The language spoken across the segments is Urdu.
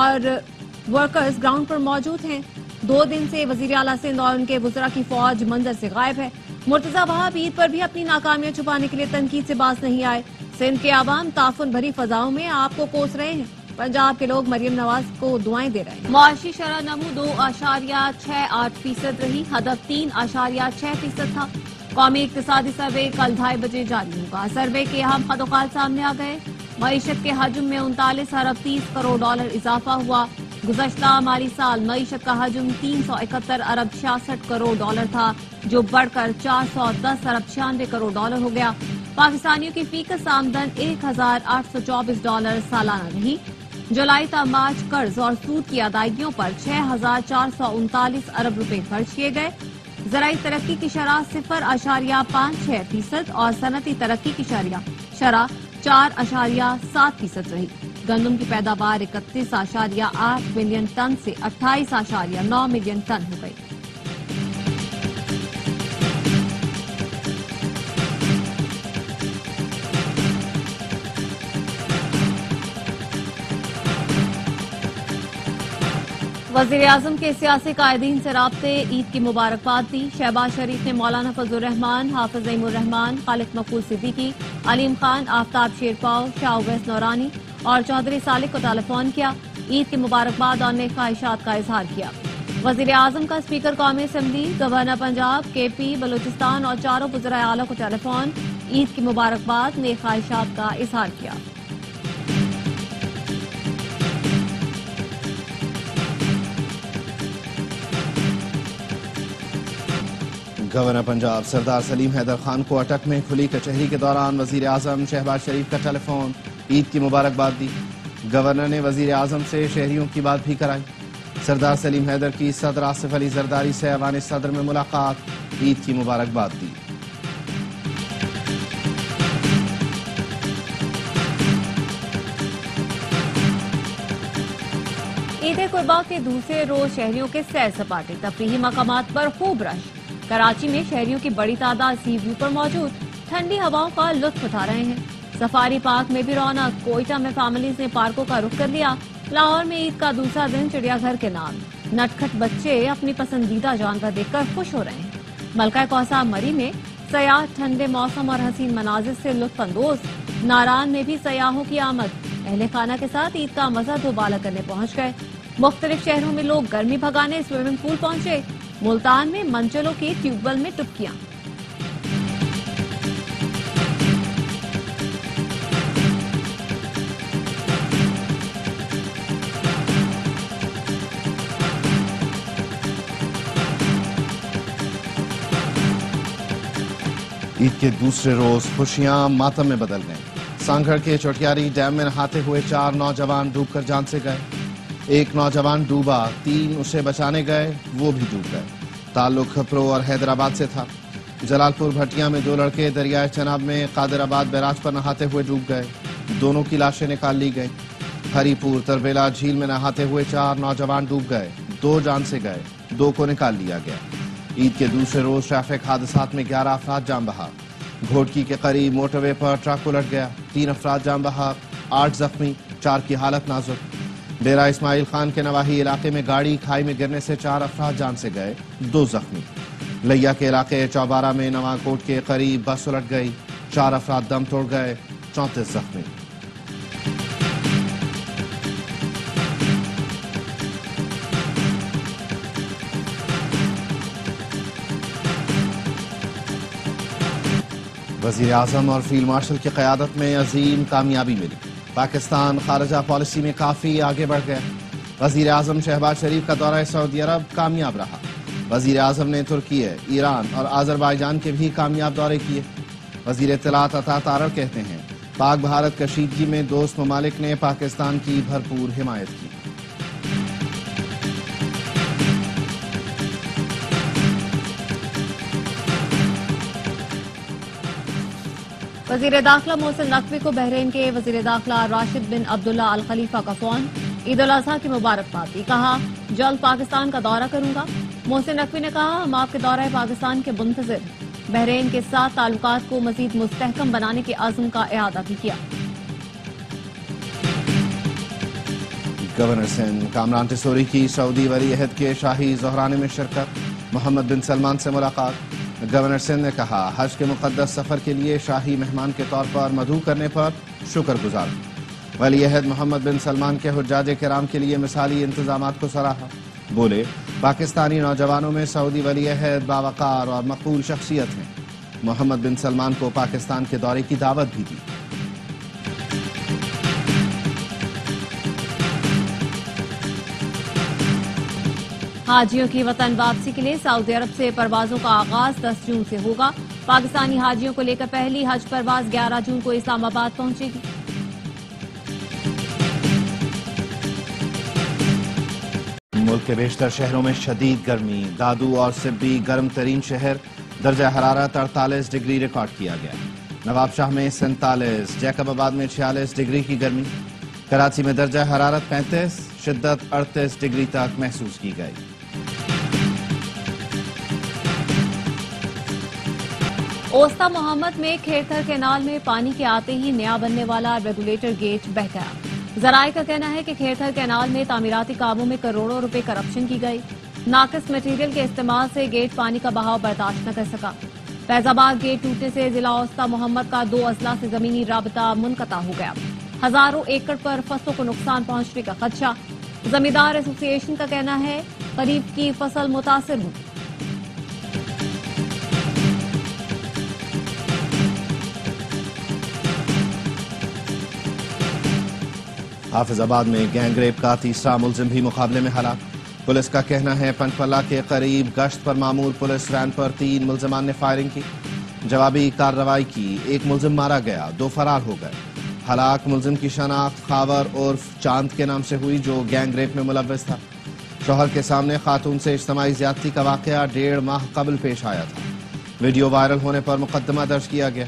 اور ورکرز گراؤنڈ پر موجود ہیں۔ 2 دن سے وزیر اعلیٰ سندھ اور ان کے وزراء کی فوج منظر سے غائب ہے۔ مرتضی وہاب عید پر بھی اپنی ناکامیاں چھپانے کے لیے تنقید سے باز نہیں آئے۔ سندھ کے عوام تعفن بھری فضاؤں میں آپ کو کوس رہے ہیں۔ پنجاب کے لوگ مریم نواز کو دعائیں دے رہے ہیں۔ معاشی شرح نمو 2.68% رہی، ہدف 3.6% تھا۔ قومی اقتصادی سروے کل 2:30 بجے جاری ہوگا۔ سروے کے اہم خدوخال سامنے آ گئے۔ معیشت کے حجم میں 39 ارب 30 کروڑ ڈالر اضافہ ہوا۔ گزشتہ مالی سال معیشت کا حجم 371 ارب 66 کروڑ ڈالر تھا، جو بڑھ کر 410 ارب 96 کروڑ ڈالر ہو گیا۔ پاکستانیوں کی فیکس آمدن 1824 ڈالر سالانہ رہی۔ جولائی تا مارچ قرض اور سود کی ادائیگیوں پر 6439 ارب روپے خرچ کیے گئے۔ زرعی ترقی کی شرح 0.56% اور صنعتی ترقی کی شرح 4.7% رہی۔ گندم کی پیداوار 31.8 ملین ٹن سے 28.9 ملین ٹن ہو گئی۔ وزیر اعظم کے سیاسی قائدین سے رابطے، عید کی مبارکباد دی۔ شہباز شریف نے مولانا فضل الرحمان، حافظ نعیم الرحمان، خالد مقبول صدیقی، علیم خان، آفتاب شیرپاؤ، شاہ اویس نورانی اور چودھری صالح کو ٹیلی فون کیا۔ عید کی مبارکباد اور نیک خواہشات کا اظہار کیا۔ وزیر اعظم کا اسپیکر قومی اسمبلی، گورنر پنجاب، کے پی، بلوچستان اور چاروں وزرائے اعلیٰ کو ٹیلی فون، عید کی مبارکباد، نیک خواہشات کا اظہار کیا۔ گورنر پنجاب سردار سلیم حیدر خان کو اٹک میں کھلی کچہری کے دوران وزیر اعظم شہباز شریف کا ٹیلی فون، عید کی مبارکباد دی۔ گورنر نے وزیر اعظم سے شہریوں کی بات بھی کرائی۔ سردار سلیم حیدر کی صدر آصف علی زرداری سے ایوان صدر میں ملاقات، عید کی مبارکباد دی۔ عید قربان کے دوسرے روز شہریوں کے سیر سپاٹے، تفریحی مقامات پر خوب رش۔ کراچی میں شہریوں کی بڑی تعداد سی ویو پر موجود، ٹھنڈی ہواؤں کا لطف اٹھا رہے ہیں۔ سفاری پارک میں بھی رونق، کوئٹہ میں فیملیز نے پارکوں کا رخ کر لیا۔ لاہور میں عید کا دوسرا دن چڑیا گھر کے نام، نٹکھٹ بچے اپنی پسندیدہ جانور دیکھ کر خوش ہو رہے ہیں۔ ملکہ کوثا مری میں سیاح ٹھنڈے موسم اور حسین مناظر سے لطف اندوز۔ ناران میں بھی سیاحوں کی آمد، اہل خانہ کے ساتھ عید کا مزہ دوبالا کرنے پہنچ گئے۔ مختلف شہروں میں لوگ گرمی بھگانے سوئمنگ پول پہنچے۔ ملتان میں منچلوں کی ٹیوب ویل میں ڈبکیاں۔ عید کے دوسرے روز خوشیاں ماتم میں بدل گئیں۔ سانگھڑ کے چوٹیاری ڈیم میں نہاتے ہوئے 4 نوجوان ڈوب کر جان سے گئے۔ ایک نوجوان ڈوبا، 3 اسے بچانے گئے، وہ بھی ڈوب گئے۔ تعلق کھپرو اور حیدرآباد سے تھا۔ جلال پور بھٹیاں میں 2 لڑکے دریائے چناب میں قادر آباد بیراج پر نہاتے ہوئے ڈوب گئے، دونوں کی لاشیں نکال لی گئیں۔ ہری پور تربیلا جھیل میں نہاتے ہوئے 4 نوجوان ڈوب گئے، 2 جان سے گئے، 2 کو نکال لیا گیا۔ عید کے دوسرے روز ٹریفک حادثات میں 11 افراد جان بحق۔ گھوٹکی کے قریب موٹر وے پر ٹرک الٹ گیا، 3 افراد جان بحق، 8 زخمی، 4 کی حالت نازک۔ ڈیرہ اسماعیل خان کے نواحی علاقے میں گاڑی کھائی میں گرنے سے 4 افراد جان سے گئے، 2 زخمی۔ لیا کے علاقے چوبارہ میں نواں کوٹ کے قریب بس الٹ گئی، 4 افراد دم توڑ گئے، 34 زخمی۔ وزیر اعظم اور فیلڈ مارشل کی قیادت میں عظیم کامیابی ملی۔ پاکستان خارجہ پالیسی میں کافی آگے بڑھ گیا۔ وزیر اعظم شہباز شریف کا دورہ سعودی عرب کامیاب رہا۔ وزیر اعظم نے ترکی، ایران اور آذربائیجان کے بھی کامیاب دورے کیے۔ وزیر اطلاعات عطا تارڑ کہتے ہیں، پاک بھارت کشیدگی میں دوست ممالک نے پاکستان کی بھرپور حمایت کی۔ وزیر داخلہ محسن نقوی کو بحرین کے وزیر داخلہ راشد بن عبداللہ الخلیفہ کا فون، عید الاضحیٰ کی مبارکباد دی۔ کہا جلد پاکستان کا دورہ کروں گا۔ محسن نقوی نے کہا ہم آپ کے دورہ پاکستان کے منتظر ہیں۔ بحرین کے ساتھ تعلقات کو مزید مستحکم بنانے کے عزم کا اعادہ بھی کیا۔ گورنر سندھ کامران ٹسوری کی سعودی ولی عہد کے شاہی زہرانے میں شرکت، محمد بن سلمان سے ملاقات۔ گورنر سندھ نے کہا حج کے مقدس سفر کے لیے شاہی مہمان کے طور پر مدعو کرنے پر شکر گزار۔ ولی عہد محمد بن سلمان کے حجاج کرام کے لیے مثالی انتظامات کو سراہا، بولے پاکستانی نوجوانوں میں سعودی ولی عہد باوقار اور مقبول شخصیت ہیں۔ محمد بن سلمان کو پاکستان کے دورے کی دعوت بھی دی۔ حاجیوں کی وطن واپسی کے لیے سعودی عرب سے پروازوں کا آغاز 10 جون سے ہوگا۔ پاکستانی حاجیوں کو لے کر پہلی حج پرواز 11 جون کو اسلام آباد پہنچے گی۔ ملک کے بیشتر شہروں میں شدید گرمی، دادو اور سبی گرم ترین شہر، درجہ حرارت 48 ڈگری ریکارڈ کیا گیا۔ نواب شاہ میں 47، جیکب آباد میں 46 ڈگری کی گرمی، کراچی میں درجہ حرارت 35، شدت 38 ڈگری تک محسوس کی گئی۔ اوسطا محمد میں کھیرتھر کینال میں پانی کے آتے ہی نیا بننے والا ریگولیٹر گیٹ بہہ گیا۔ ذرائع کا کہنا ہے کہ کھیرتھر کینال میں تعمیراتی کاموں میں کروڑوں روپے کرپشن کی گئی۔ ناقص مٹیریل کے استعمال سے گیٹ پانی کا بہاؤ برداشت نہ کر سکا۔ فیض آباد گیٹ ٹوٹنے سے ضلع اوسطا محمد کا 2 اضلاع سے زمینی رابطہ منقطع ہو گیا۔ ہزاروں ایکڑ پر فصلوں کو نقصان پہنچنے کا خدشہ۔ زمیندار ایسوسی ایشن کا کہنا ہے قریب کی فصل متاثر ہوئی۔ حافظ آباد میں گینگ ریپ کا تیسرا ملزم بھی مقابلے میں ہلاک۔ پولیس کا کہنا ہے پنچپلہ کے قریب گشت پر معمور پولیس وین پر 3 ملزمان نے فائرنگ کی، جوابی کارروائی کی، 1 ملزم مارا گیا، 2 فرار ہو گئے۔ ہلاک ملزم کی شناخت خاور عرف چاند کے نام سے ہوئی، جو گینگ ریپ میں ملوث تھا۔ شوہر کے سامنے خاتون سے اجتماعی زیادتی کا واقعہ 1.5 ماہ قبل پیش آیا تھا۔ ویڈیو وائرل ہونے پر مقدمہ درج کیا گیا۔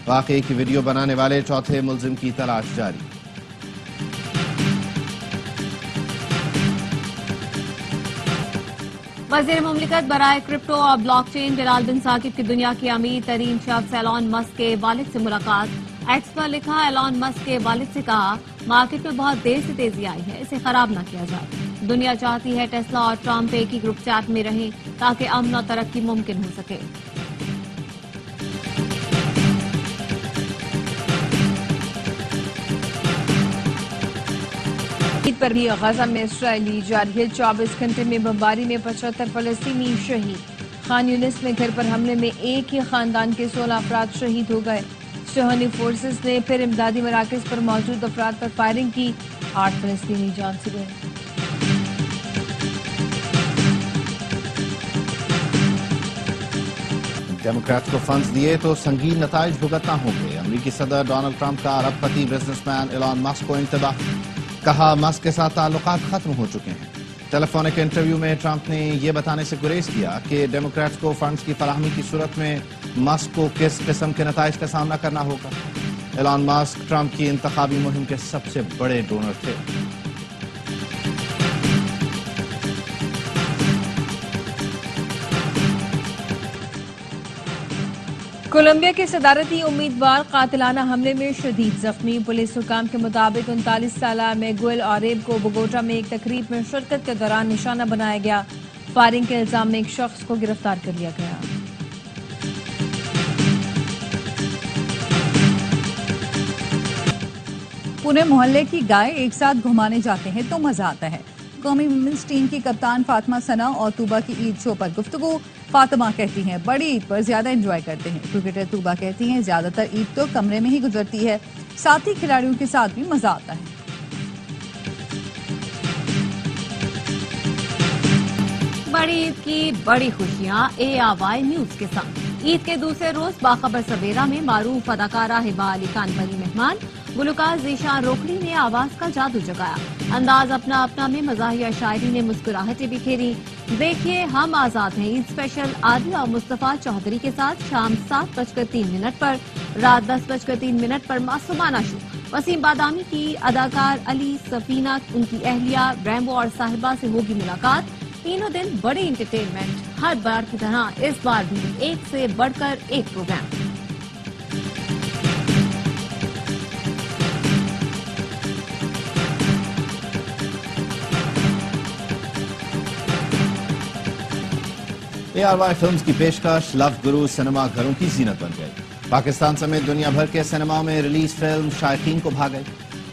واقعے کی ویڈیو بنانے والے چوتھے ملزم کی تلاش جاری۔ وزیر مملکت برائے کرپٹو اور بلاک چین بلال بن ثاقب کی دنیا کی امیر ترین شخص ایلان مسک کے والد سے ملاقات۔ ایکس پر لکھا ایلان مسک کے والد سے کہا مارکیٹ میں بہت دیر سے تیزی آئی ہے، اسے خراب نہ کیا جائے۔ دنیا چاہتی ہے ٹیسلا اور ٹرمپ ایک ہی گروپ چیٹ میں رہیں تاکہ امن اور ترقی ممکن ہو سکے۔ پر بھی غزہ میں اسرائیلی جاری ہے، 24 گھنٹے میں بمباری میں 75 فلسطینی شہید۔ خان یونس میں گھر پر حملے میں ایک ہی خاندان کے 16 افراد شہید ہو گئے۔ صہیونی فورسز نے پھر امدادی مراکز پر موجود افراد پر فائرنگ کی، 8 فلسطینی جان سے گئے۔ ڈیموکریٹس کو فنڈز دیے تو سنگین نتائج بھگتنا ہوں گے۔ امریکی صدر ڈونلڈ ٹرمپ کا ارب پتی بزنس مین ایلان مسک کو انتباہ، کہا مسک کے ساتھ تعلقات ختم ہو چکے ہیں۔ ٹیلی فونک انٹرویو میں ٹرمپ نے یہ بتانے سے گریز کیا کہ ڈیموکریٹس کو فنڈز کی فراہمی کی صورت میں مسک کو کس قسم کے نتائج کا سامنا کرنا ہوگا۔ ایلان مسک ٹرمپ کی انتخابی مہم کے سب سے بڑے ڈونر تھے۔ کولمبیا کے صدارتی امیدوار قاتلانہ حملے میں شدید زخمی۔ پولیس حکام کے مطابق 39 سالہ میگوئل اوریب کو بوگوٹا میں ایک تقریب میں شرکت کے دوران نشانہ بنایا گیا۔ فائرنگ کے الزام میں ایک شخص کو گرفتار کر لیا گیا۔ پورے محلے کی گائے ایک ساتھ گھمانے جاتے ہیں تو مزہ آتا ہے۔ قومی ویمنز ٹیم کی کپتان فاطمہ ثنا اور طوبہ کی عید شو پر گفتگو۔ فاطمہ کہتی ہیں بڑی عید پر زیادہ انجوائے کرتے ہیں۔ کرکٹر طوبہ کہتی ہیں زیادہ تر عید تو کمرے میں ہی گزرتی ہے، ساتھی کھلاڑیوں کے ساتھ بھی مزہ آتا ہے۔ بڑی عید کی بڑی خوشیاں ARY نیوز کے ساتھ۔ عید کے دوسرے روز باخبر سویرا میں معروف اداکارہ ہبہ علی خان بنی مہمان۔ گلوکار ذیشان روکڑی نے آواز کا جادو جگایا۔ انداز اپنا اپنا میں مزاحیہ شاعری نے مسکراہٹیں بکھیری۔ دیکھیے ہم آزاد ہیں عید اسپیشل عادل اور مصطفیٰ چودھری کے ساتھ شام 7:03 پر، رات 10:03 پر معصومانہ شو۔ وسیم بادامی کی اداکار علی سفینہ، ان کی اہلیہ ریمبو اور صاحبہ سے ہوگی ملاقات۔ تینوں دن بڑی انٹرٹینمنٹ، ہر بار کی طرح اس بار بھی ایک سے بڑھ کر ایک پروگرام۔ ARY فلمز کی پیشکش لو گرو سنیما گھروں کی زینت بن گئی. پاکستان سمیت دنیا بھر کے سینماؤں میں ریلیز فلم شائقین کو بھا گئی.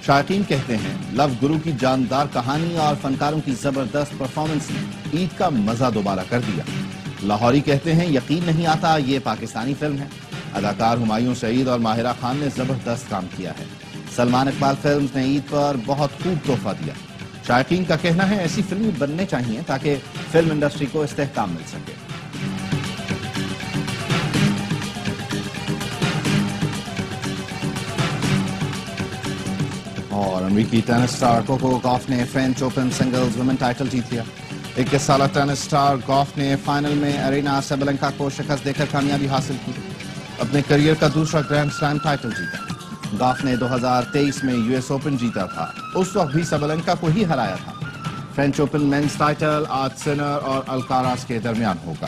شائقین کہتے ہیں لو گرو کی جاندار کہانی اور فنکاروں کی زبردست پرفارمنس نے عید کا مزہ دوبارہ کر دیا. لاہوری کہتے ہیں یقین نہیں آتا یہ پاکستانی فلم ہے. اداکار ہمایوں سعید اور ماہرہ خان نے زبردست کام کیا ہے. سلمان اقبال فلمز نے عید پر بہت خوب تحفہ دیا. شائقین کا کہنا ہے ایسی فلمیں بننے چاہیے تاکہ فلم انڈسٹری کو استحکام مل سکے. اور امریکی ٹینس سٹار کوکو گاف نے French open singles women title جیت لیا. 21 سالہ ٹینس سٹار گاف نے فائنل میں ارینا سیبلنکا کو شکست دے کر کامیابی حاصل کی. اپنے کریئر کا دوسرا گرینڈ سلیم ٹائٹل جیتا. گاف نے 2023 میں US اوپن جیتا تھا. اس وقت بھی سیبلنکا کو ہی ہرایا تھا. فرینچ اوپن مینز ٹائٹل آج سنر اور الکاراز کے درمیان ہوگا.